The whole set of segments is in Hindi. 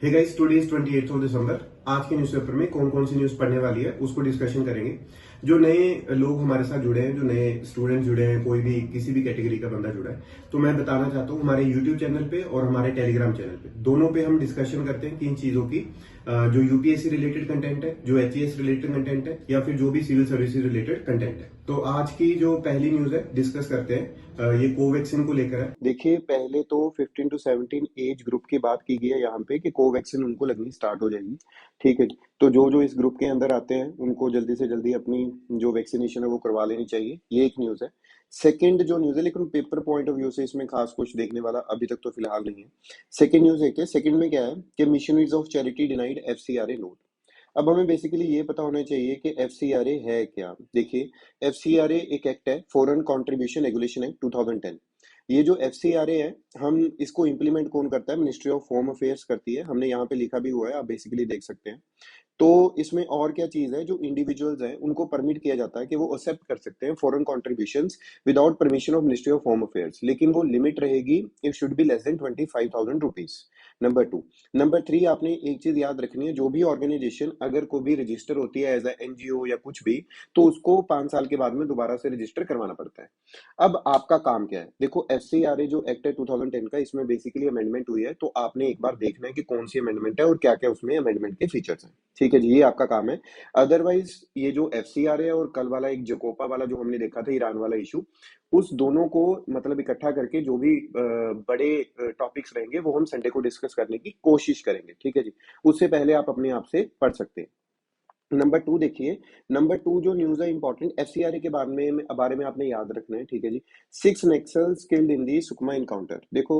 हे गाइस, टुडे इज 28 दिसंबर। आज के न्यूज़पेपर में कौन कौन सी न्यूज पढ़ने वाली है उसको डिस्कशन करेंगे। जो नए लोग हमारे साथ जुड़े हैं, जो नए स्टूडेंट जुड़े हैं, कोई भी किसी भी कैटेगरी का बंदा जुड़ा है, तो मैं बताना चाहता हूँ हमारे यूट्यूब चैनल पे और हमारे टेलीग्राम चैनल पे, दोनों पे हम डिस्कशन करते हैं किन चीजों की। जो यूपीएससी रिलेटेड कंटेंट है, जो एचईएस रिलेटेड कंटेंट है, या फिर जो भी सिविल सर्विसेज रिलेटेड कंटेंट है। तो आज की जो पहली न्यूज है डिस्कस करते हैं, ये कोवैक्सीन को लेकर है। देखिए, पहले तो 15 टू 17 एज ग्रुप की बात की गई है यहाँ पे कि कोवैक्सीन उनको लगनी स्टार्ट हो जाएगी। ठीक है जी। तो जो जो इस ग्रुप के अंदर आते हैं उनको जल्दी से जल्दी अपनी जो वैक्सीनेशन है वो करवा लेनी चाहिए। ये एक न्यूज है। सेकंड जो न्यूज है, लेकिन पेपर पॉइंट ऑफ व्यू से इसमें खास कुछ देखने वाला अभी तक तो फिलहाल नहीं है। सेकंड न्यूज है, सेकंड में क्या है कि missionaries of charity denied FCRA note. अब हमें बेसिकली ये पता होना चाहिए कि एफसीआरए है क्या। देखिए, एफसीआरए एक एक्ट है, फॉरेन कंट्रीब्यूशन रेगुलेशन एक्ट 2010। ये जो एफसीआरए है, हम इसको इम्प्लीमेंट कौन करता है? मिनिस्ट्री ऑफ होम अफेयर्स करती है। हमने यहाँ पे लिखा भी हुआ है, आप बेसिकली देख सकते हैं। तो इसमें और क्या चीज है, जो इंडिविजुअल्स हैं उनको परमिट किया जाता है कि वो एक्सेप्ट कर सकते हैं foreign contributions without permission of ministry of home affairs, लेकिन वो लिमिट रहेगी, it should be less than 25,000 rupees. Number two. Number three, आपने एक चीज याद रखनी है, जो भी ऑर्गेनाइजेशन अगर कोई भी रजिस्टर होती है एज एनजीओ या कुछ भी, तो उसको 5 साल के बाद में दोबारा से रजिस्टर करवाना पड़ता है। अब आपका काम क्या है? देखो, एफसीआरए जो एक्ट है 2010 का, इसमें बेसिकली अमेंडमेंट हुई है, तो आपने एक बार देखना है कि कौन सी अमेंडमेंट है और क्या क्या उसमें अमेंडमेंट के फीचर्स हैं। ठीक है जी, ये आपका काम है। अदरवाइज ये जो एफसीआरए है और कल वाला एक जकोपा वाला जो हमने देखा था, ईरान वाला इशू, उस दोनों को मतलब इकट्ठा करके जो भी बड़े टॉपिक्स रहेंगे वो हम संडे को डिस्कस करने की कोशिश करेंगे। ठीक है जी। उससे पहले आप अपने आप से पढ़ सकते हैं। नंबर टू देखिए, नंबर टू जो न्यूज है इंपॉर्टेंट, एफसीआरए के बारे में आपने याद रखना है। ठीक है जी। 6 Naxals killed in the Sukma encounter. देखो,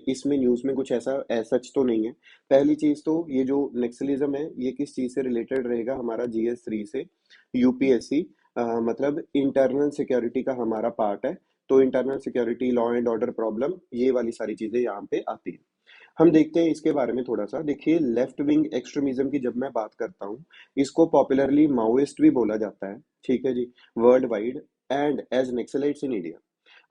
इसमें न्यूज में कुछ ऐसा सच तो नहीं है। पहली चीज तो ये जो नक्सलिज्म है ये किस चीज से रिलेटेड रहेगा? हमारा जीएस 3 से। यूपीएससी मतलब इंटरनल सिक्योरिटी का हमारा पार्ट है। तो internal security, law and order problem, ये वाली सारी चीजें यहाँ पे आती है। हम देखते हैं इसके बारे में थोड़ा सा। देखिए, लेफ्ट विंग एक्सट्रीमिज्म की जब मैं बात करता हूँ, इसको पॉपुलरली माओइस्ट भी बोला जाता है। ठीक है जी। World wide and edge naxalites in India.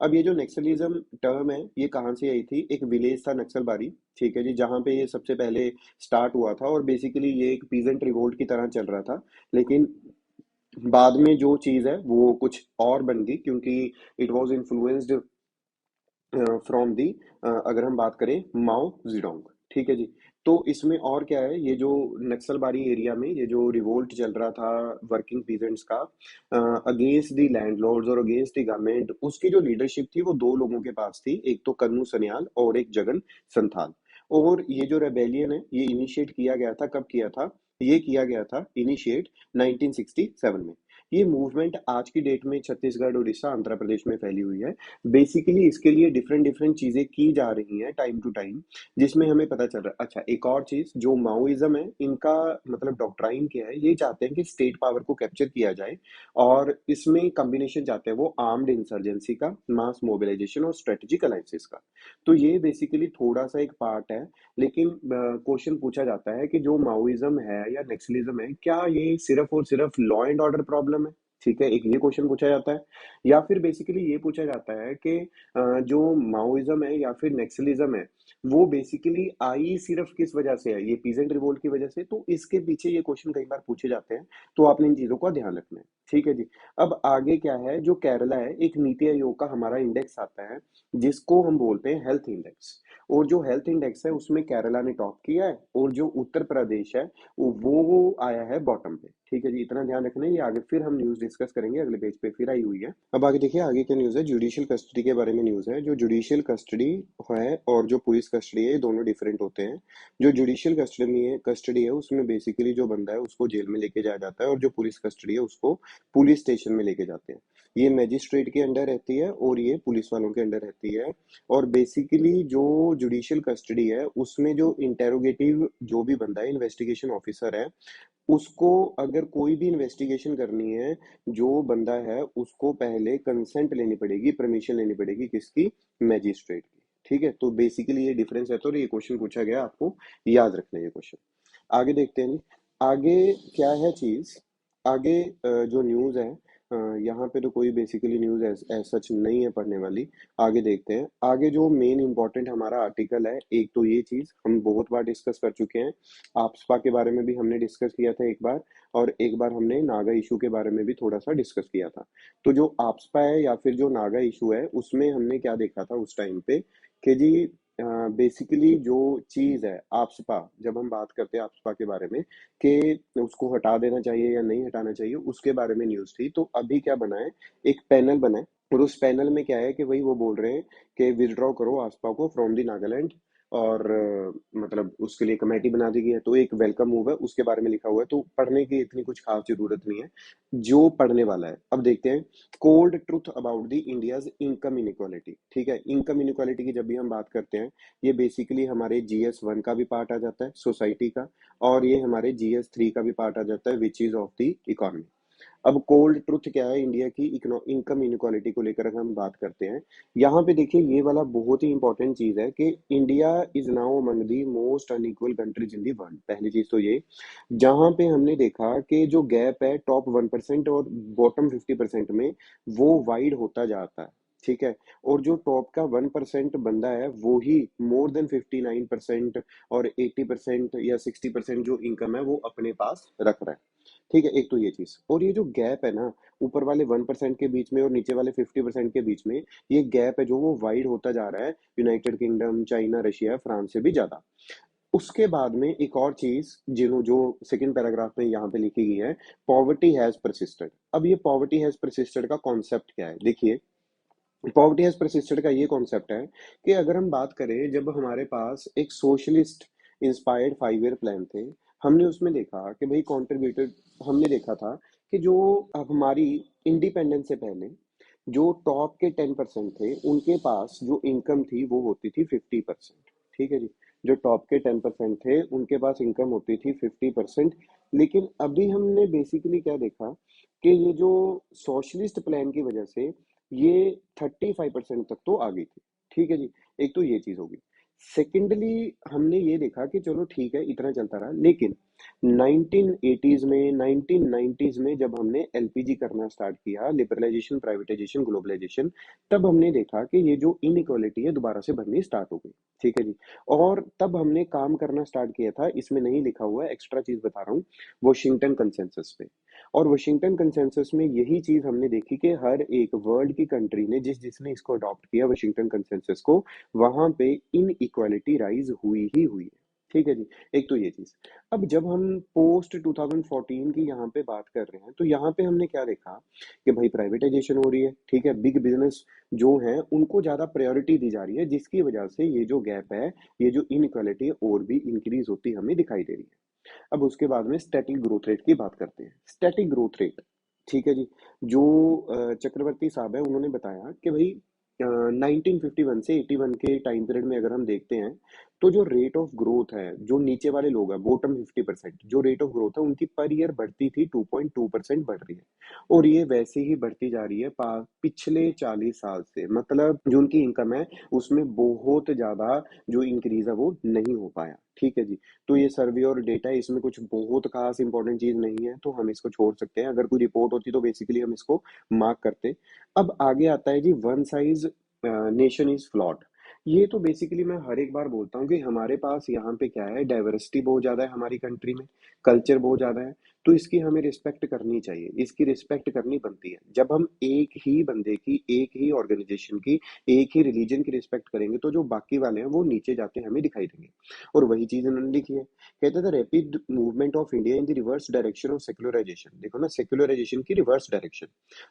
अब ये जो नक्सलिज्म टर्म है ये कहाँ से आई थी? एक विलेज था नक्सलबारी। ठीक है जी, जहाँ पे ये सबसे पहले स्टार्ट हुआ था, और बेसिकली ये एक पीजेंट रिवोल्ट की तरह चल रहा था। लेकिन बाद में जो चीज है वो कुछ और बन गई, क्योंकि it was influenced from the, अगर हम बात करें, माओ जिडोंग। ठीक है जी। तो इसमें और क्या है, ये जो नक्सलबारी एरिया में ये जो रिवोल्ट चल रहा था वर्किंग पीजेंट्स का अगेंस्ट दी लैंडलॉर्ड्स और अगेंस्ट दी गवर्नमेंट, उसकी जो लीडरशिप थी वो दो लोगों के पास थी, एक तो कन्नू सन्याल और एक जगन संथाल। और ये जो रेबेलियन है ये इनिशिएट किया गया था, कब किया था? ये किया गया था इनिशिएट 1967 में। ये मूवमेंट आज की डेट में छत्तीसगढ़, उड़ीसा, आंध्र प्रदेश में फैली हुई है। बेसिकली इसके लिए डिफरेंट डिफरेंट चीजें की जा रही हैं टाइम टू टाइम, जिसमें हमें पता चल रहा है। अच्छा, एक और चीज, जो माओइज्म है इनका मतलब डॉक्ट्राइन क्या है, ये चाहते हैं कि स्टेट पावर को कैप्चर किया जाए, और इसमें कॉम्बिनेशन चाहते हैं वो आर्म्ड इंसर्जेंसी का, मास मोबिलाइजेशन और स्ट्रेटेजिक अलायंसेस का। तो ये बेसिकली थोड़ा सा एक पार्ट है। लेकिन क्वेश्चन पूछा जाता है कि जो माओइज्म है या नक्सलिज्म है, क्या ये सिर्फ और सिर्फ लॉ एंड ऑर्डर प्रॉब्लम है? ठीक है, एक ये क्वेश्चन पूछा जाता है। या फिर बेसिकली ये पूछा जाता है कि जो माओइज्म है या फिर नक्सलिज्म है, वो बेसिकली आई सिर्फ किस वजह से है? ये पीजेंट रिवोल्ट की वजह से। तो इसके पीछे ये क्वेश्चन कई बार पूछे जाते हैं, तो आपने इन चीजों का ध्यान रखना है। ठीक है जी। अब आगे क्या है, जो केरला है, एक नीति आयोग का हमारा इंडेक्स आता है, जिसको हम बोलते हैं हेल्थ इंडेक्स। और जो हेल्थ इंडेक्स है उसमें केरला ने टॉप किया है, और जो उत्तर प्रदेश है वो आया है बॉटम पे। ठीक है जी, इतना ध्यान रखना है। ये आगे फिर हम न्यूज डिस्कस करेंगे, अगले पेज पे फिर आई हुई है। अब आगे देखिए, आगे क्या न्यूज है, जुडिशियल कस्टडी के बारे में न्यूज है। जो जुडिशियल कस्टडी है और जो पुलिस कस्टडी है, ये दोनों डिफरेंट होते हैं। जो जुडिशियल कस्टडी है उसमें बेसिकली जो बंदा है उसको जेल में लेके जाया जाता है, और जो पुलिस कस्टडी है उसको पुलिस स्टेशन में लेके जाते हैं। ये मैजिस्ट्रेट के अंडर रहती है और ये पुलिस वालों के अंडर रहती है। और बेसिकली जो जुडिशियल कस्टडी है उसमें जो इंटेरोगेटिव जो भी बंदा है, इन्वेस्टिगेशन ऑफिसर है, उसको अगर कोई भी इन्वेस्टिगेशन करनी है, जो बंदा है उसको पहले कंसेंट लेनी पड़ेगी, परमिशन लेनी पड़ेगी, किसकी? मैजिस्ट्रेट की। ठीक है, तो बेसिकली ये डिफरेंस है। तो ये क्वेश्चन पूछा गया, आपको याद रखना है ये क्वेश्चन। आगे देखते हैं। आगे क्या है चीज? आगे जो न्यूज है यहाँ पे तो कोई बेसिकली न्यूज़ एज सच नहीं है पढ़ने वाली। आगे देखते हैं। आगे जो मेन इंपॉर्टेंट हमारा आर्टिकल है, एक तो ये चीज़ हम बहुत बार डिस्कस कर चुके हैं। आपस्पा के बारे में भी हमने डिस्कस किया था एक बार, और एक बार हमने नागा इशू के बारे में भी थोड़ा सा डिस्कस किया था। तो जो आपस्पा है या फिर जो नागा इशू है, उसमें हमने क्या देखा था उस टाइम पे कि जी बेसिकली जो चीज़ है आपस्पा, जब हम बात करते हैं आपस्पा के बारे में कि उसको हटा देना चाहिए या नहीं हटाना चाहिए, उसके बारे में न्यूज़ थी। तो अभी क्या बना है, एक पैनल बना है, और उस पैनल में क्या है कि वही वो बोल रहे हैं कि विथड्रॉ करो आसपा को फ्रॉम द नागालैंड, और मतलब उसके लिए कमेटी बना दी गई है। तो एक वेलकम मूव है, उसके बारे में लिखा हुआ है, तो पढ़ने की इतनी कुछ खास जरूरत नहीं है। जो पढ़ने वाला है, अब देखते हैं। Cold truth about the India's income inequality. ठीक है, इनकम इनइक्वालिटी की जब भी हम बात करते हैं, ये बेसिकली हमारे GS1 का भी पार्ट आ जाता है, सोसाइटी का, और ये हमारे GS3 का भी पार्ट आ जाता है, which is of the economy. अब कोल्ड ट्रुथ क्या है इंडिया की इनकम इनक्वालिटी को लेकर अगर हम बात करते हैं, यहाँ पे देखिए ये वाला बहुत ही इंपॉर्टेंट चीज है कि India is now among the most unequal countries in the world. पहली चीज तो ये, जहां पे हमने देखा कि जो गैप है टॉप 1% और बॉटम 50% में, वो वाइड होता जाता है। ठीक है, और जो टॉप का 1% बंदा है, वो ही मोर देन 59% और 80% या 60% जो इनकम है वो अपने पास रख रहा है। ठीक है, एक तो ये चीज, और ये जो गैप है ना, ऊपर वाले 1% के बीच में और नीचे वाले 50% के बीच में, ये गैप है जो वो वाइड होता जा रहा है United kingdom, China, Russia, France से भी ज्यादा। उसके बाद में एक और चीज जिन्हों जो सेकंड पैराग्राफ में यहाँ पे लिखी गई है, पॉवर्टी हैज परसिस्टेड। अब ये पॉवर्टी हैज परसिस्टेड का कॉन्सेप्ट क्या है, देखिए। पॉवर्टी हैज परसिस्टेड का ये कॉन्सेप्ट है कि अगर हम बात करें, जब हमारे पास एक सोशलिस्ट इंस्पायर्ड 5 ईयर प्लान थे, हमने उसमें देखा कि भाई कंट्रीब्यूटेड, हमने देखा था कि जो अब हमारी इंडिपेंडेंस से पहले जो टॉप के 10% थे, उनके पास जो इनकम थी वो होती थी 50%। ठीक है जी, जो टॉप के 10% थे उनके पास इनकम होती थी 50%। लेकिन अभी हमने बेसिकली क्या देखा कि ये जो सोशलिस्ट प्लान की वजह से ये 35% तक तो आ गई थी। ठीक है जी, एक तो ये चीज होगी। सेकेंडली हमने ये देखा कि चलो ठीक है, इतना चलता रहा, लेकिन 1980s में, 1990s में जब हमने LPG करना स्टार्ट किया, लिबरलाइजेशन, प्राइवेटाइजेशन, ग्लोबलाइजेशन, तब हमने देखा कि ये जो इनइक्वालिटी है दोबारा से बढ़नी स्टार्ट हो गई। ठीक है जी, और तब हमने काम करना स्टार्ट किया था, इसमें नहीं लिखा हुआ है, एक्स्ट्रा चीज बता रहा हूँ, वॉशिंगटन कंसेंसस पे। और वॉशिंगटन कंसेंसस में यही चीज हमने देखी कि हर एक वर्ल्ड की कंट्री ने जिसने इसको अडॉप्ट किया वॉशिंगटन कंसेंसस को, वहां पे इन इक्वालिटी राइज हुई ही हुई है। ठीक है जी, एक तो ये चीज। अब जब हम पोस्ट 2014 की यहाँ पे बात कर रहे हैं, तो यहाँ पे हमने क्या देखा कि भाई प्राइवेटाइजेशन हो रही है। ठीक है, बिग बिजनेस जो है उनको ज्यादा प्रायोरिटी दी जा रही है, जिसकी वजह से ये जो गैप है, ये जो इनइक्वालिटी है, और भी इंक्रीज होती हमें दिखाई दे रही है। अब उसके बाद में स्टैटिक ग्रोथ रेट की बात करते हैं। स्टैटिक ग्रोथ रेट, ठीक है जी, जो चक्रवर्ती साहब है उन्होंने बताया कि भाई 1951 से 81 के टाइम पीरियड में अगर हम देखते हैं, तो जो रेट ऑफ ग्रोथ है, जो नीचे वाले लोग हैं बॉटम 50%, जो रेट ऑफ ग्रोथ है उनकी पर ईयर बढ़ती थी 2.2% बढ़ रही है, और ये वैसे ही बढ़ती जा रही है पिछले 40 साल से। मतलब जो उनकी इनकम है उसमें बहुत ज्यादा जो इंक्रीज है वो नहीं हो पाया। ठीक है जी, तो ये सर्वे और डेटा है, इसमें कुछ बहुत खास इंपॉर्टेंट चीज नहीं है, तो हम इसको छोड़ सकते हैं। अगर कोई रिपोर्ट होती तो बेसिकली हम इसको मार्क करते। अब आगे आता है जी, one size nation is flawed. ये तो बेसिकली मैं हर एक बार बोलता हूँ कि हमारे पास यहाँ पे क्या है, डाइवर्सिटी बहुत ज्यादा है हमारी कंट्री में, कल्चर बहुत ज्यादा है, तो इसकी हमें रिस्पेक्ट करनी चाहिए, इसकी रिस्पेक्ट करनी बनती है। जब हम एक ही बंदे की, एक ही ऑर्गेनाइजेशन की, एक ही रिलीजन की रिस्पेक्ट करेंगे, तो जो बाकी वाले हैं वो नीचे जाते हमें दिखाई देंगे। और वही चीज उन्होंने लिखी है, कहते थे rapid movement of India in the reverse direction of secularisation. देखो ना, सेक्युलराइजेशन की रिवर्स डायरेक्शन।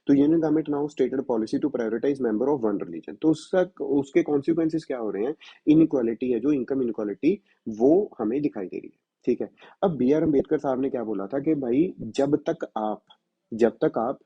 तो union government now stated policy to prioritise member of one religion. तो उसका, उसके कॉन्सिक्वेंसेस क्या हो रहे हैं, इनइक्वालिटी है जो इनकम इनइक्वालिटी, वो हमें दिखाई दे रही है। ठीक है, अब BR अम्बेडकर साहब ने क्या बोला था कि भाई जब तक आप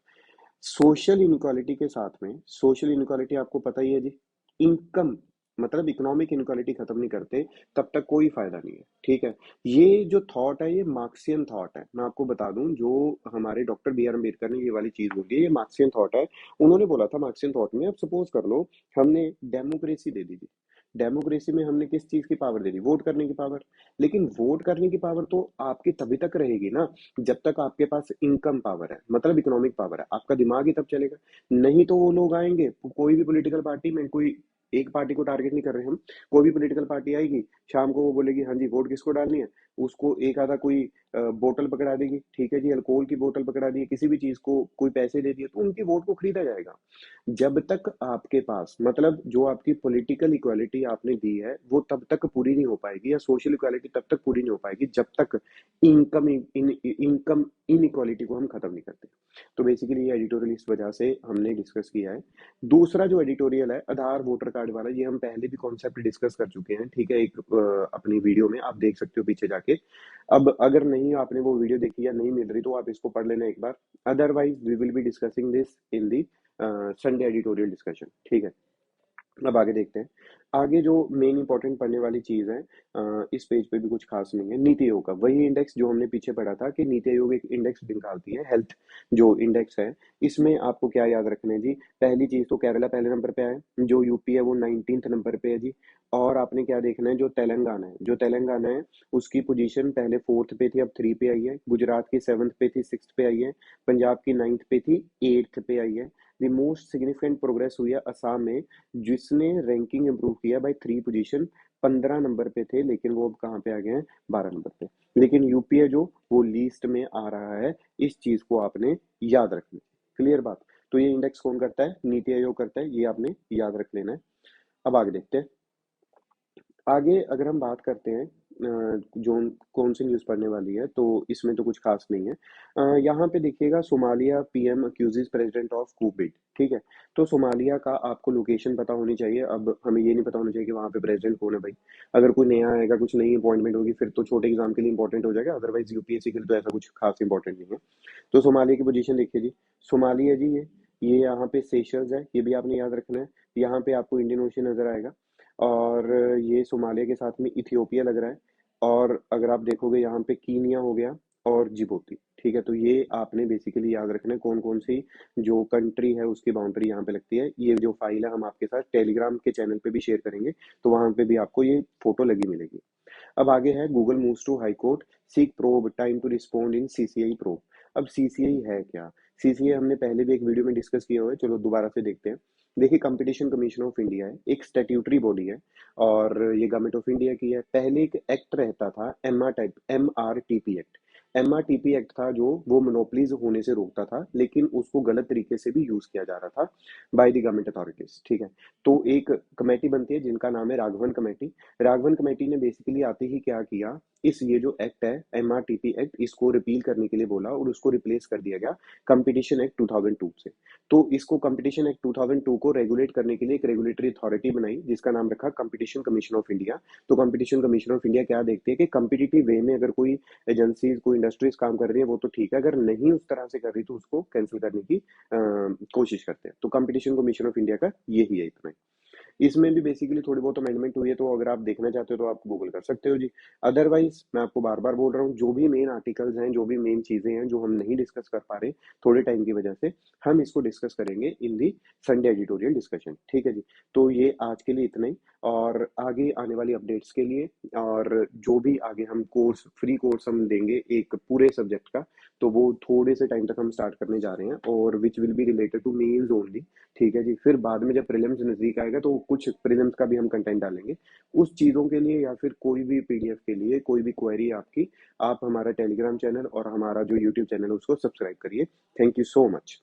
सोशल इनइक्वालिटी के साथ में, सोशल इनइक्वालिटी आपको पता ही है जी, इनकम मतलब इकोनॉमिक इनइक्वालिटी खत्म नहीं करते, तब तक कोई फायदा नहीं है। ठीक है, ये जो थॉट है ये मार्क्सियन थॉट है। मैं आपको बता दूं, जो हमारे डॉक्टर BR अम्बेडकर ने ये वाली चीज बोली है, ये मार्क्सियन थॉट है। उन्होंने बोला था मार्क्सियन थॉट में, अब सपोज कर लो हमने डेमोक्रेसी दे दी थी, डेमोक्रेसी में हमने किस चीज की पावर दे दी? वोट करने की पावर। लेकिन वोट करने की पावर तो आपकी तभी तक रहेगी ना जब तक आपके पास इनकम पावर है, मतलब इकोनॉमिक पावर है। आपका दिमाग ही तब चलेगा। नहीं तो वो लोग आएंगे, कोई भी पॉलिटिकल पार्टी में, कोई एक पार्टी को टारगेट नहीं कर रहे हम, कोई भी पॉलिटिकल पार्टी आएगी, शाम को वो बोलेगी हाँ जी वोट किसको डालनी है, उसको एक आधा कोई बोतल पकड़ा देगी, ठीक है जी, अल्कोहल की बोतल पकड़ा दी, किसी भी चीज को कोई पैसे दे दिए, तो उनकी वोट को खरीदा जाएगा। जब तक आपके पास, मतलब जो आपकी पॉलिटिकल इक्वालिटी आपने दी है वो तब तक पूरी नहीं हो पाएगी, या सोशल इक्वालिटी तब तक पूरी नहीं हो पाएगी जब तक इनकम इनइक्वालिटी को हम खत्म नहीं करते। तो बेसिकली ये एडिटोरियल इस वजह से हमने डिस्कस किया है। दूसरा जो एडिटोरियल है आधार वोटर कार्ड वाला, ये हम पहले भी कॉन्सेप्ट डिस्कस कर चुके हैं, ठीक है, एक अपनी वीडियो में आप देख सकते हो पीछे जाके। अब अगर नहीं आपने वो वीडियो देखी या नहीं मिल रही तो आप इसको पढ़ लेना एक बार। Otherwise we will be discussing this in the Sunday editorial discussion, ठीक है। अब आगे देखते हैं। आगे जो मेन इंपॉर्टेंट पढ़ने वाली चीज है, इस पेज पे भी कुछ खास नहीं है, नीति आयोग का वही इंडेक्स जो हमने पीछे पढ़ा था कि नीति आयोग एक इंडेक्स निकालती है, हेल्थ जो इंडेक्स है। इसमें आपको क्या याद रखना है जी? पहली चीज तो केरला पहले नंबर पे है, जो यूपी है वो 19th नंबर पे है जी। और आपने क्या देखना है, जो तेलंगाना है उसकी पोजीशन पहले 4th पे थी, अब 3 पे आई है। गुजरात की 7th पे थी, 6th पे आई है। पंजाब की 9th पे थी, 8th पे आई है। द मोस्ट सिग्निफिकेंट प्रोग्रेस हुई है असम में, जिसने रैंकिंग इंप्रूव किया बाय 3 पोजीशन। 15 नंबर पे थे लेकिन वो अब कहाँ पे आ गए हैं? 12 नंबर पे। लेकिन यूपी है जो वो लीस्ट में आ रहा है, इस चीज को आपने याद रखना है। क्लियर बात? तो ये इंडेक्स कौन करता है? नीति आयोग करता है, ये आपने याद रख लेना है। अब आगे देखते हैं। आगे अगर हम बात करते हैं जो कौन सी न्यूज़ पढ़ने वाली है, तो इसमें तो कुछ खास नहीं है। यहाँ पे देखिएगा, सोमालिया पीएम अक्यूजेस प्रेसिडेंट ऑफ कूबिड, ठीक है। तो सोमालिया का आपको लोकेशन पता होनी चाहिए। अब हमें ये नहीं पता होना चाहिए कि वहाँ पे प्रेसिडेंट कौन है भाई। अगर कोई नया आएगा, कुछ नई अपॉइंटमेंट होगी, फिर तो छोटे एग्जाम के लिए इंपॉर्टेंट हो जाएगा, अदरवाइज यूपीएससी के लिए तो ऐसा कुछ खास इंपॉर्टेंट नहीं है। तो सोमालिया की पोजीशन देखिए जी। सोमालिया जी ये यहाँ पे सेशल्स है, ये भी आपने याद रखना है। यहाँ पे आपको इंडियन ओशन नजर आएगा। और ये सोमालिया के साथ में इथियोपिया लग रहा है। और अगर आप देखोगे यहाँ पे कीनिया हो गया और जिबूती, ठीक है। तो ये आपने बेसिकली याद रखना है कौन कौन सी जो कंट्री है उसकी बाउंड्री यहाँ पे लगती है। ये जो फाइल है हम आपके साथ टेलीग्राम के चैनल पे भी शेयर करेंगे, तो वहां पे भी आपको ये फोटो लगी मिलेगी। अब आगे है, Google moves to high court, seek probe time to respond in CCI probe. अब सीसीआई है क्या? सीसीआई हमने पहले भी एक वीडियो में डिस्कस किया हुआ है, चलो दोबारा से देखते हैं। देखिए, कंपटीशन कमीशन ऑफ इंडिया है, एक स्टैट्यूटरी बॉडी है, और ये गवर्नमेंट ऑफ इंडिया की है। पहले एक एक्ट रहता था, एमआरटीपी एक्ट। एमआरटीपी एक्ट था जो वो मोनोपलीज होने से रोकता था, लेकिन उसको गलत तरीके से भी यूज किया जा रहा था बाय द गवर्नमेंट अथॉरिटीज, ठीक है। तो एक कमेटी बनती है जिनका नाम है राघवन कमेटी। राघवन कमेटी ने बेसिकली आते ही क्या किया, इस ये जो एक्ट है एमआरटीपी एक्ट, इसको रिपील करने के लिए बोला और उसको रिप्लेस कर दिया गया कंपटीशन एक्ट 2002 से। तो इसको कंपटीशन एक्ट 2002 को रेगुलेट करने के लिए एक रेगुलेटरी अथॉरिटी बनाई जिसका नाम रखा कंपटीशन कमीशन ऑफ इंडिया। तो कंपटीशन कमीशन ऑफ इंडिया क्या देखती है कि कंपिटिटिव वे में अगर कोई एजेंसीज, कोई इंडस्ट्रीज काम कर रही है वो तो ठीक है, अगर नहीं उस तरह से कर रही तो उसको कैंसिल करने की कोशिश करते हैं। तो कंपटीशन कमीशन ऑफ इंडिया का यही है, इतना ही। इसमें भी बेसिकली थोड़ी बहुत अमेंडमेंट हुई है, तो अगर आप देखना चाहते हो तो आप गूगल कर सकते हो जी। अदरवाइज मैं आपको बार बार बोल रहा हूँ, जो भी मेन आर्टिकल्स हैं, जो भी मेन चीजें हैं जो हम नहीं डिस्कस कर पा रहे थोड़े टाइम की वजह से, हम इसको डिस्कस करेंगे इन दी संडे एडिटोरियल डिस्कशन, ठीक है जी। तो ये आज के लिए इतना ही, और आगे आने वाली अपडेट्स के लिए और जो भी आगे हम कोर्स, फ्री कोर्स हम देंगे एक पूरे सब्जेक्ट का, तो वो थोड़े से टाइम तक हम स्टार्ट करने जा रहे हैं, और which will be related to mains only, ठीक है जी। फिर बाद में जब प्रीलिम्स नजदीक आएगा तो कुछ प्रीलिम्स का भी हम कंटेंट डालेंगे उस चीजों के लिए, या फिर कोई भी पीडीएफ के लिए, कोई भी क्वेरी आपकी, आप हमारा टेलीग्राम चैनल और हमारा जो यूट्यूब चैनल है उसको सब्सक्राइब करिए। Thank you so much.